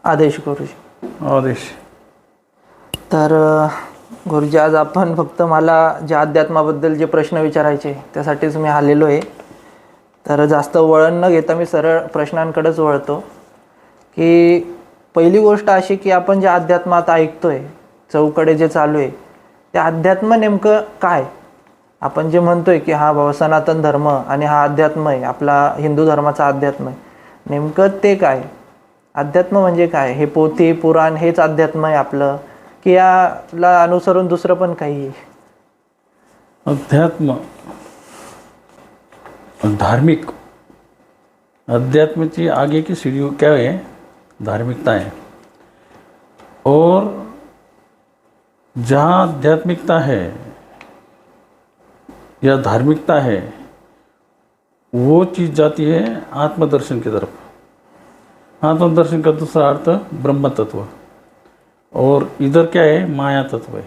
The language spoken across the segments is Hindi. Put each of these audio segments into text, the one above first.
आदेश गुरुजी. आदेश. तर गुरुजी, आज आपण फक्त मला ज्या अध्यात्माबद्दल जे प्रश्न विचारायचे त्यासाठीच मी आलेलो आहे. तर जास्त वळण न घेता मी सरळ प्रश्नांकडेच वळतो. की पहिली गोष्ट अशी की आपण जे अध्यात्मात ऐकतोय, चौकडे जे चालू आहे, ते अध्यात्म नेमकं काय? आपण जे म्हणतोय की हा बाबा सनातन धर्म आणि हा अध्यात्म आहे, आपला हिंदू धर्माचा अध्यात्म आहे, नेमकं ते काय? अध्यात्म म्हणजे काय? हे पोथी पुराण हेच अध्यात्म आहे आपलं, की याला अनुसरून दुसरं पण काही आहे? अध्यात्म, धार्मिक, अध्यात्म की आगे की सीढ़ी क्या है? धार्मिकता है. और जहाँ आध्यात्मिकता है या धार्मिकता है, वो चीज़ जाती है आत्मदर्शन की तरफ. आत्मदर्शन का दूसरा अर्थ ब्रह्म तत्व. और इधर क्या है? माया तत्व है.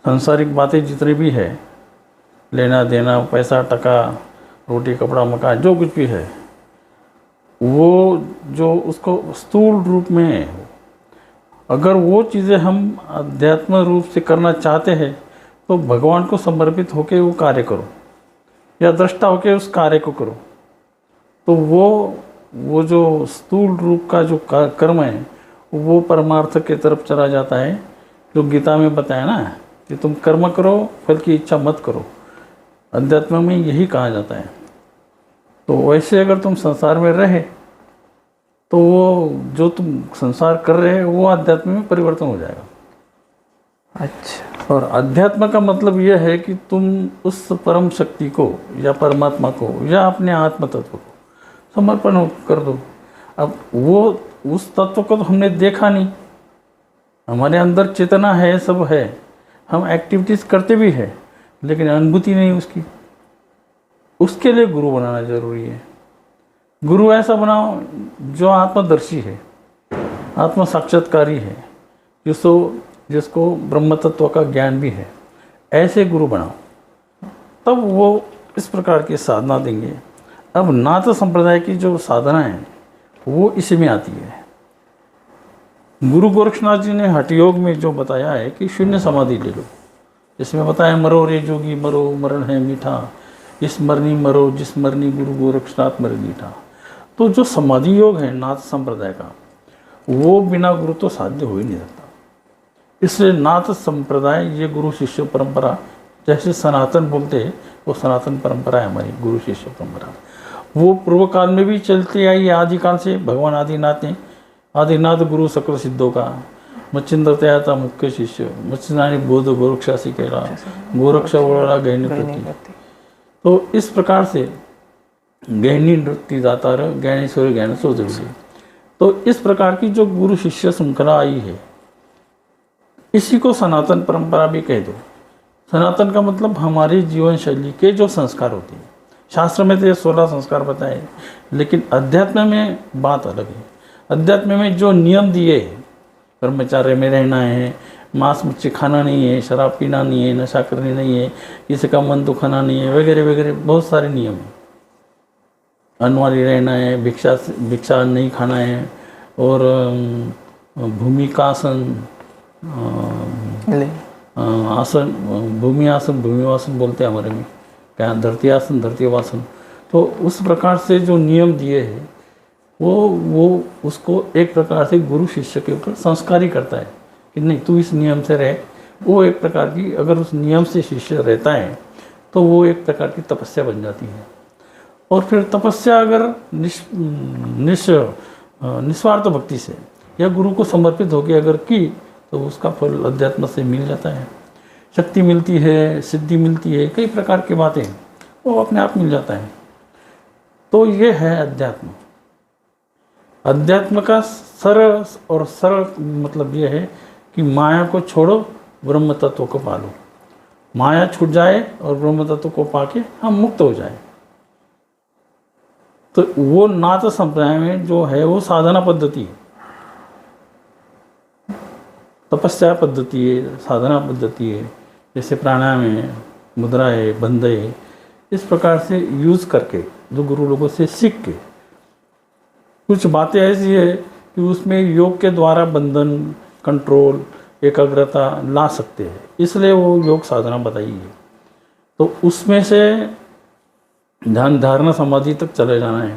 सांसारिक बातें जितनी भी है, लेना देना, पैसा टका, रोटी कपड़ा मकान, जो कुछ भी है, वो जो उसको स्थूल रूप में है, अगर वो चीज़ें हम अध्यात्म रूप से करना चाहते हैं तो भगवान को समर्पित होकर वो कार्य करो या दृष्टा होकर उस कार्य को करो. तो वो जो स्थूल रूप का जो कर्म है वो परमार्थ के तरफ चला जाता है. जो गीता में बताया ना कि तुम कर्म करो, फल की इच्छा मत करो, अध्यात्म में यही कहा जाता है. तो वैसे अगर तुम संसार में रहे तो वो जो तुम संसार कर रहे हो वो अध्यात्म में परिवर्तन हो जाएगा. अच्छा. और अध्यात्म का मतलब यह है कि तुम उस परम शक्ति को या परमात्मा को या अपने आत्म तत्व को समर्पण कर दो. अब वो उस तत्व को तो हमने देखा नहीं, हमारे अंदर चेतना है, सब है, हम एक्टिविटीज़ करते भी हैं, लेकिन अनुभूति नहीं उसकी. उसके लिए गुरु बनाना जरूरी है. गुरु ऐसा बनाओ जो आत्मदर्शी है, आत्म साक्षात्कारी है, जिसको ब्रह्म तत्व का ज्ञान भी है. ऐसे गुरु बनाओ, तब वो इस प्रकार की साधना देंगे. अब नाथ संप्रदाय की जो साधना है वो इसमें आती है. गुरु गोरक्षनाथ जी ने हठ योग में जो बताया है कि शून्य समाधि ले लो. इसमें बताया मरो रे जोगी मरो, मरण है मीठा, इस मरनी मरो, जिस मरनी गुरु गोरक्षनाथ मर मीठा. तो जो समाधि योग है नाथ संप्रदाय का, वो बिना गुरु तो साध्य हो ही नहीं सकता. इसलिए नाथ संप्रदाय ये गुरु शिष्य परंपरा, जैसे सनातन बोलते हैं, वो सनातन परंपरा है हमारी गुरु शिष्य परंपरा. वो पूर्व काल में भी चलती आई है, आदिकाल से. भगवान आदिनाथ ने, आदिनाथ गुरु सकल सिद्धों का, मच्छिंद्र तयाता मुख्य शिष्य, मच्छिंद्राने बोध गोरक्षासी केला, गोरक्षा वळला गहनी प्रति. तो इस प्रकार से गहनी नृत्य दातार ज्ञानेश्वर ज्ञान सोचड़ी. तो इस प्रकार की जो गुरु शिष्य श्रृंखला आई है, इसी को सनातन परंपरा भी कह दो. सनातन का मतलब हमारी जीवन शैली के जो संस्कार होते हैं. शास्त्र में तो ये 16 संस्कार बताए, लेकिन अध्यात्म में बात अलग है. अध्यात्म में जो नियम दिए हैं, ब्रह्मचार्य में रहना है, मांस मच्छी खाना नहीं है, शराब पीना नहीं है, नशा करनी नहीं है, किसी का मन दुखाना नहीं है, वगैरह वगैरह बहुत सारे नियम हैं. अनवारी रहना है, भिक्षा नहीं खाना है, और भूमिकासन आसन, भूमि आसन, भूमिवासन बोलते हैं हमारे में, क्या धरती आसन, धरती वासन. तो उस प्रकार से जो नियम दिए हैं वो उसको एक प्रकार से गुरु शिष्य के ऊपर संस्कारी करता है कि नहीं तू इस नियम से रहे. वो एक प्रकार की, अगर उस नियम से शिष्य रहता है तो वो एक प्रकार की तपस्या बन जाती है. और फिर तपस्या अगर निस्वार्थ भक्ति से या गुरु को समर्पित होकर अगर की तो उसका फल अध्यात्म से मिल जाता है. शक्ति मिलती है, सिद्धि मिलती है, कई प्रकार की बातें वो अपने आप मिल जाता है. तो ये है अध्यात्म. अध्यात्म का सरल मतलब ये है कि माया को छोड़ो, ब्रह्म तत्व को पालो. माया छूट जाए और ब्रह्म तत्व को पाके हम मुक्त हो जाए. तो वो नाथ संप्रदाय में जो है वो साधना पद्धति है, तपस्या पद्धति है, साधना पद्धति है. जैसे प्राणायाम है, मुद्रा है, बंध है, इस प्रकार से यूज़ करके जो गुरु लोगों से सीख के कुछ बातें ऐसी है कि उसमें योग के द्वारा बंधन, कंट्रोल, एकाग्रता ला सकते हैं, इसलिए वो योग साधना बताई है। तो उसमें से ध्यान धारणा समाधि तक चले जाना है।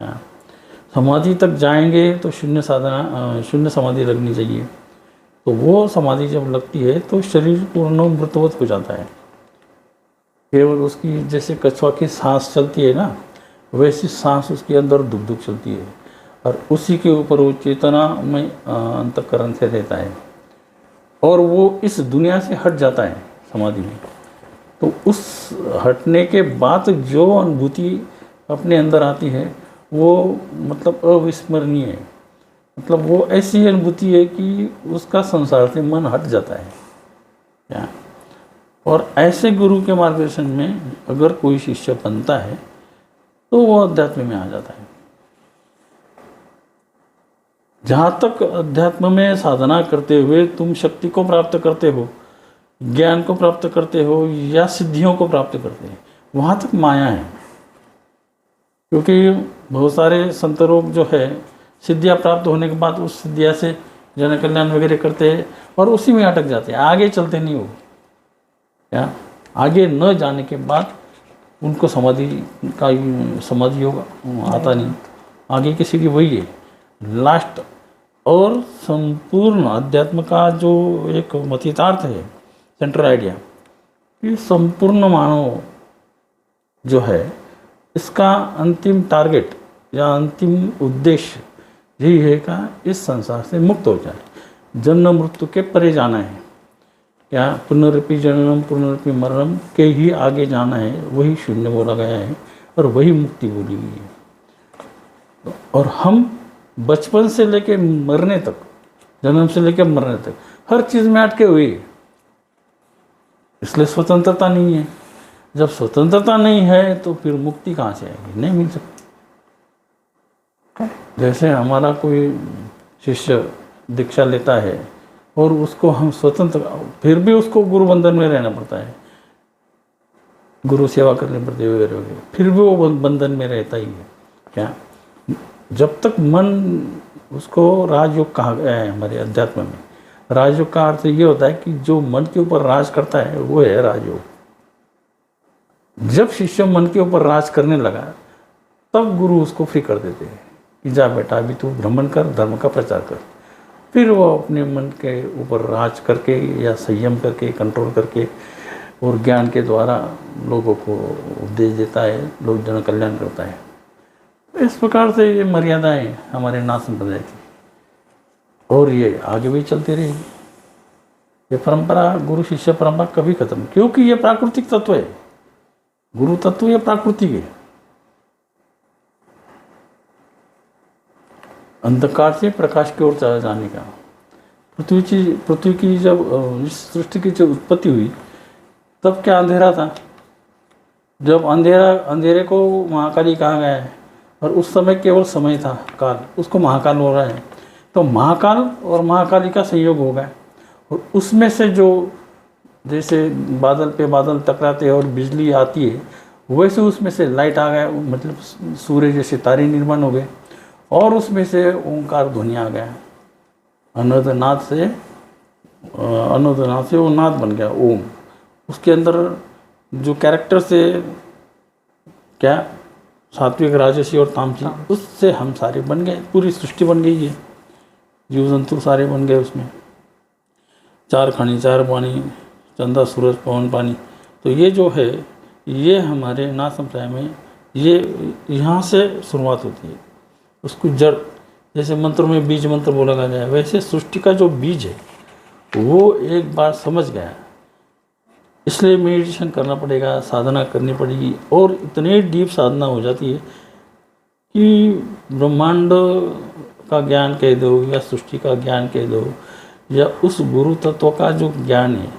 हाँ, समाधि तक जाएंगे तो शून्य साधना, शून्य समाधि लगनी चाहिए। तो वो समाधि जब लगती है तो शरीर पूर्ण मृतवत हो जाता है। केवल उसकी जैसे कछुआ की सांस चलती है ना, वैसी सांस उसके अंदर दुख दुख चलती है, और उसी के ऊपर वो चेतना में अंतःकरण से रहता है, और वो इस दुनिया से हट जाता है समाधि में। तो उस हटने के बाद जो अनुभूति अपने अंदर आती है वो मतलब अविस्मरणीय है। मतलब वो ऐसी अनुभूति है कि उसका संसार से मन हट जाता है क्या। और ऐसे गुरु के मार्गदर्शन में अगर कोई शिष्य बनता है तो वो अध्यात्म में आ जाता है। जहाँ तक अध्यात्म में साधना करते हुए तुम शक्ति को प्राप्त करते हो, ज्ञान को प्राप्त करते हो या सिद्धियों को प्राप्त करते हैं, वहाँ तक माया है। क्योंकि बहुत सारे संत लोग जो है सिद्धियाँ प्राप्त होने के बाद उस सिद्धियाँ से जन कल्याण वगैरह करते हैं और उसी में अटक जाते हैं, आगे चलते नहीं हो क्या। आगे न जाने के बाद उनको समाधि योग आता नहीं, आगे की सीढ़ी वही है लास्ट। और संपूर्ण अध्यात्म का जो एक मतितार्थ है, सेंट्रल आइडिया, कि संपूर्ण मानव जो है इसका अंतिम टारगेट या अंतिम उद्देश्य यही है कि इस संसार से मुक्त हो जाए, जन्म मृत्यु के परे जाना है क्या। पुनरपि जननम पुनरपि मरणम के ही आगे जाना है, वही शून्य बोला गया है और वही मुक्ति बोली गई है। और हम बचपन से लेके मरने तक, जन्म से लेके मरने तक हर चीज़ में अटके हुए, इसलिए स्वतंत्रता नहीं है। जब स्वतंत्रता नहीं है तो फिर मुक्ति कहाँ से आएगी, नहीं मिल सकती। जैसे हमारा कोई शिष्य दीक्षा लेता है और उसको हम स्वतंत्र, फिर भी उसको गुरु बंधन में रहना पड़ता है, गुरु सेवा करनी पड़ती है वगैरह वगैरह, फिर भी वो बंधन में रहता ही है क्या। जब तक मन उसको राजयोग कहा गया है हमारे अध्यात्म में। राजयोग का अर्थ ये होता है कि जो मन के ऊपर राज करता है वो है राजयोग। जब शिष्य मन के ऊपर राज करने लगा तब गुरु उसको फ्री कर देते हैं कि जा बेटा अभी तू भ्रमण कर, धर्म का प्रचार कर। फिर वो अपने मन के ऊपर राज करके या संयम करके, कंट्रोल करके और ज्ञान के द्वारा लोगों को उपदेश देता है, लोग जन कल्याण करता है। इस प्रकार से ये मर्यादाएं हमारे नाथ संप्रदाय की, और ये आगे भी चलती रहेगी। ये परंपरा, गुरु शिष्य परंपरा कभी खत्म, क्योंकि ये प्राकृतिक तत्व है। गुरु तत्व ये प्राकृतिक है, अंधकार से प्रकाश की ओर चला जाने का। पृथ्वी की जब इस सृष्टि की जब उत्पत्ति हुई तब क्या अंधेरा था। जब अंधेरे को महाकाली कहा गया है, और उस समय केवल समय था, काल, उसको महाकाल हो रहा है। तो महाकाल और महाकाली का संयोग हो गया, और उसमें से जो जैसे बादल पे बादल टकराते हैं और बिजली आती है, वैसे उसमें से लाइट आ गया, मतलब सूर्य जैसे तारे निर्माण हो गए, और उसमें से ओंकार ध्वनि आ गया। अनोदनाथ से वो नाद बन गया, ओम। उसके अंदर जो कैरेक्टर से क्या सात्विक, राजसी और तामसी, उससे हम सारे बन गए, पूरी सृष्टि बन गई है, जीव जंतु सारे बन गए उसमें। चार खनी, चार पानी, चंदा, सूरज, पवन, पानी। तो ये जो है ये हमारे नाथ संप्रदाय में ये यहाँ से शुरुआत होती है। उसको जड़, जैसे मंत्र में बीज मंत्र बोला गया है, वैसे सृष्टि का जो बीज है वो एक बार समझ गया, इसलिए मेडिटेशन करना पड़ेगा, साधना करनी पड़ेगी, और इतनी डीप साधना हो जाती है कि ब्रह्मांड का ज्ञान कह दो या सृष्टि का ज्ञान कह दो या उस गुरु तत्व का जो ज्ञान है,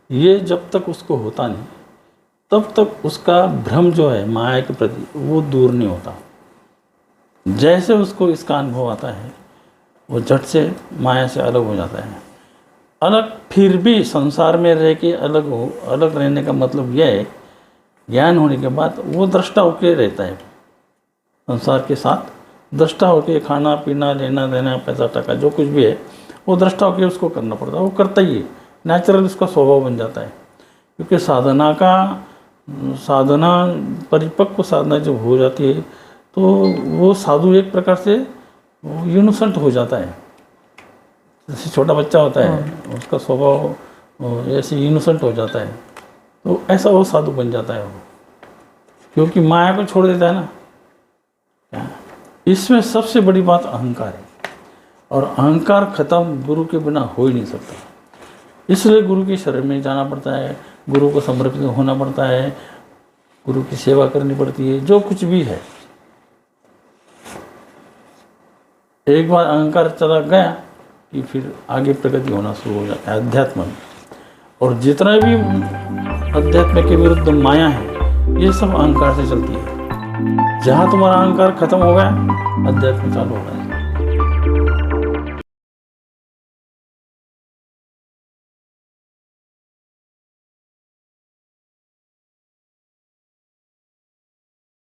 ये जब तक उसको होता नहीं तब तक उसका भ्रम जो है माया के प्रति वो दूर नहीं होता। जैसे उसको इसका अनुभव आता है वो झट से माया से अलग हो जाता है। अलग फिर भी संसार में रह के अलग रहने का मतलब यह है, ज्ञान होने के बाद वो दृष्टा होकर रहता है, संसार के साथ दृष्टा होके खाना पीना लेना देना पैसा टका जो कुछ भी है वो दृष्टा होके उसको करना पड़ता है, वो करता ही है, नेचुरल उसका स्वभाव बन जाता है। क्योंकि साधना परिपक्व साधना जब हो जाती है तो वो साधु एक प्रकार से इनोसेंट हो जाता है। जैसे छोटा बच्चा होता है उसका स्वभाव ऐसे इनोसेंट हो जाता है, तो ऐसा वो साधु बन जाता है वो, क्योंकि माया को छोड़ देता है ना। इसमें सबसे बड़ी बात अहंकार है, और अहंकार खत्म गुरु के बिना हो ही नहीं सकता। इसलिए गुरु के शरण में जाना पड़ता है, गुरु को समर्पित होना पड़ता है, गुरु की सेवा करनी पड़ती है, जो कुछ भी है। एक बार अहंकार चला गया कि फिर आगे प्रगति होना शुरू हो जाता है अध्यात्म में। और जितना भी अध्यात्म के विरुद्ध माया है ये सब अहंकार से चलती है। जहाँ तुम्हारा अहंकार खत्म हो गया अध्यात्म चालू हो गया।